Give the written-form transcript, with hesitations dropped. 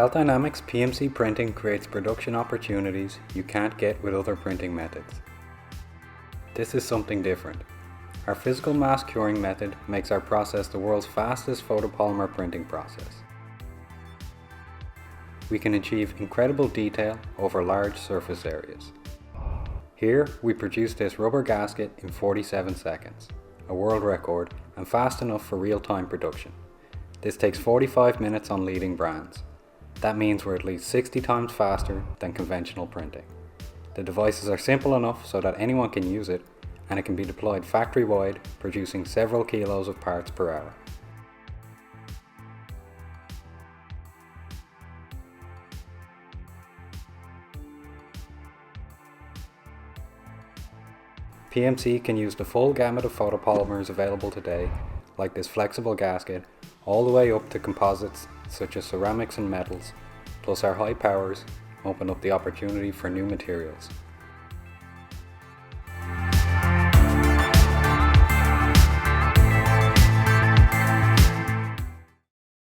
CALT Dynamics PMC printing creates production opportunities you can't get with other printing methods. This is something different. Our physical mass curing method makes our process the world's fastest photopolymer printing process. We can achieve incredible detail over large surface areas. Here we produce this rubber gasket in 47 seconds, a world record and fast enough for real-time production. This takes 45 minutes on leading brands. That means we're at least 60 times faster than conventional printing. The devices are simple enough so that anyone can use it, and it can be deployed factory-wide, producing several kilos of parts per hour. PMC can use the full gamut of photopolymers available today, like this flexible gasket, all the way up to composites such as ceramics and metals, plus our high powers open up the opportunity for new materials.